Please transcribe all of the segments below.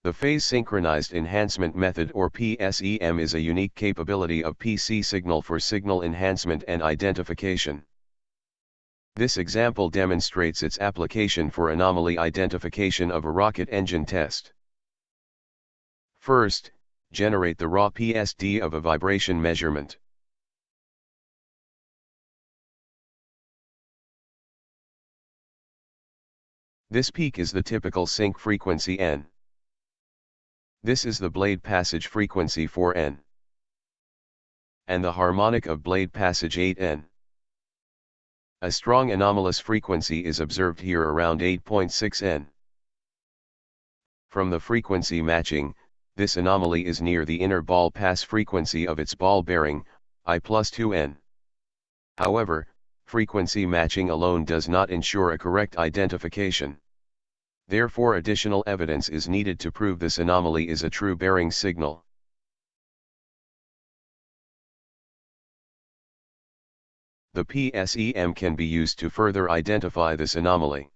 The phase synchronized enhancement method or PSEM is a unique capability of PC signal for signal enhancement and identification. This example demonstrates its application for anomaly identification of a rocket engine test. First, generate the raw PSD of a vibration measurement. This peak is the typical sync frequency N. This is the blade passage frequency 4N. And the harmonic of blade passage 8N. A strong anomalous frequency is observed here around 8.6N. From the frequency matching, this anomaly is near the inner ball pass frequency of its ball bearing, I plus 2N. However, frequency matching alone does not ensure a correct identification. Therefore, additional evidence is needed to prove this anomaly is a true bearing signal. The PSEM can be used to further identify this anomaly.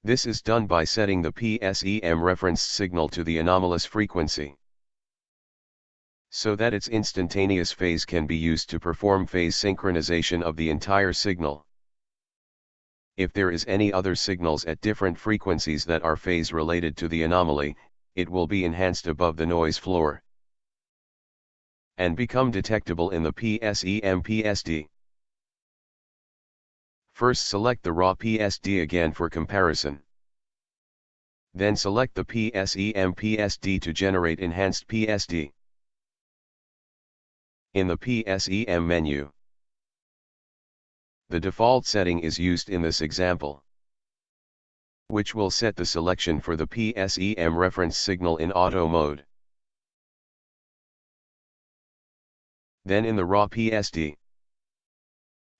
This is done by setting the PSEM reference signal to the anomalous frequency, so that its instantaneous phase can be used to perform phase synchronization of the entire signal. If there is any other signals at different frequencies that are phase related to the anomaly, it will be enhanced above the noise floor and become detectable in the PSEM PSD. First, select the raw PSD again for comparison. Then select the PSEM PSD to generate enhanced PSD. In the PSEM menu, the default setting is used in this example, which will set the selection for the PSEM reference signal in auto mode. Then in the raw PSD,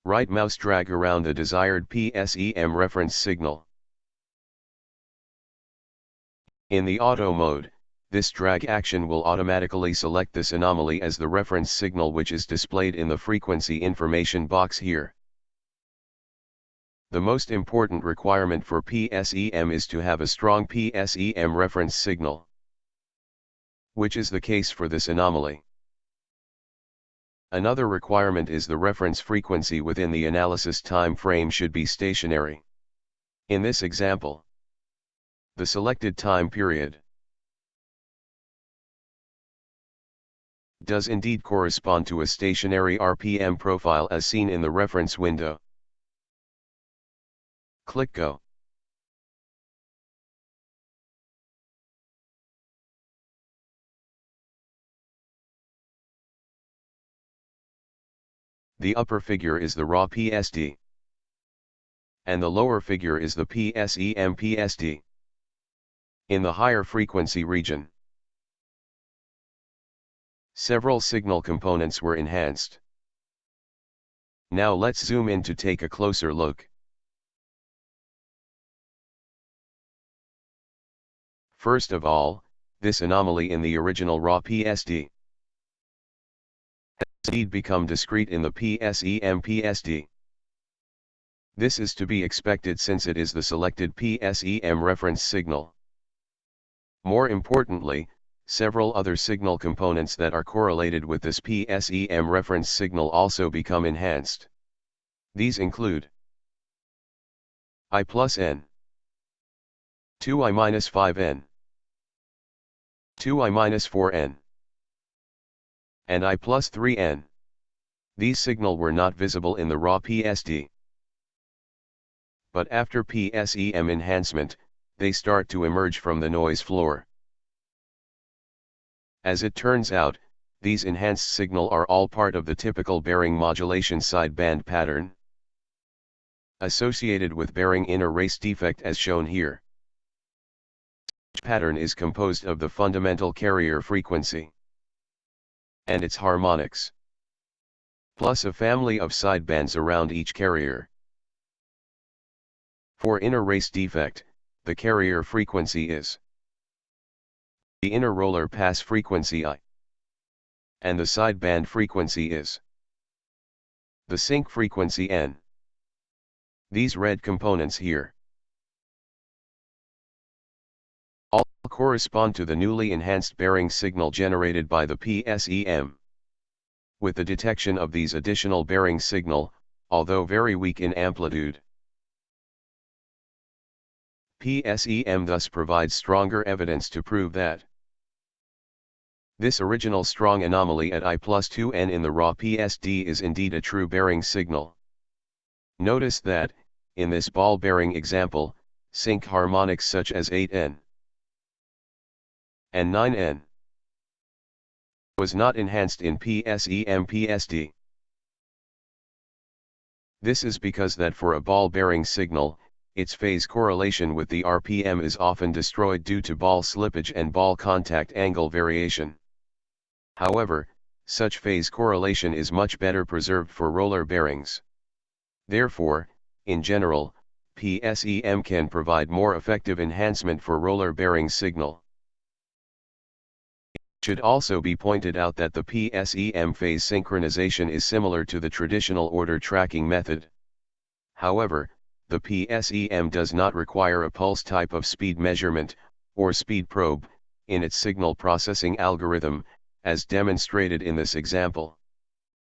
right mouse drag around the desired PSEM reference signal. In the auto mode, this drag action will automatically select this anomaly as the reference signal, which is displayed in the frequency information box here. The most important requirement for PSEM is to have a strong PSEM reference signal, which is the case for this anomaly. Another requirement is the reference frequency within the analysis time frame should be stationary. In this example, the selected time period does indeed correspond to a stationary RPM profile as seen in the reference window. Click Go. The upper figure is the raw PSD, and the lower figure is the PSEM PSD. In the higher frequency region, several signal components were enhanced. Now let's zoom in to take a closer look. First of all, this anomaly in the original raw PSD has indeed become discrete in the PSEM PSD. This is to be expected since it is the selected PSEM reference signal. More importantly, several other signal components that are correlated with this PSEM reference signal also become enhanced. These include I plus N, 2I minus 5N, 2I minus 4N, and I plus 3N. These signal were not visible in the raw PSD. But after PSEM enhancement, they start to emerge from the noise floor. As it turns out, these enhanced signal are all part of the typical bearing modulation sideband pattern associated with bearing inner race defect as shown here. Each pattern is composed of the fundamental carrier frequency and its harmonics, plus a family of sidebands around each carrier. For inner race defect, the carrier frequency is the inner roller pass frequency I, and the sideband frequency is the sync frequency N. These red components here correspond to the newly enhanced bearing signal generated by the PSEM. With the detection of these additional bearing signal, although very weak in amplitude, PSEM thus provides stronger evidence to prove that this original strong anomaly at I+2N in the raw PSD is indeed a true bearing signal. Notice that, in this ball bearing example, sync harmonics such as 8N and 9N was not enhanced in PSEM PSD. This is because that for a ball bearing signal, its phase correlation with the RPM is often destroyed due to ball slippage and ball contact angle variation. However, such phase correlation is much better preserved for roller bearings. Therefore, in general, PSEM can provide more effective enhancement for roller bearing signal. It should also be pointed out that the PSEM phase synchronization is similar to the traditional order tracking method. However, the PSEM does not require a pulse type of speed measurement, or speed probe, in its signal processing algorithm, as demonstrated in this example.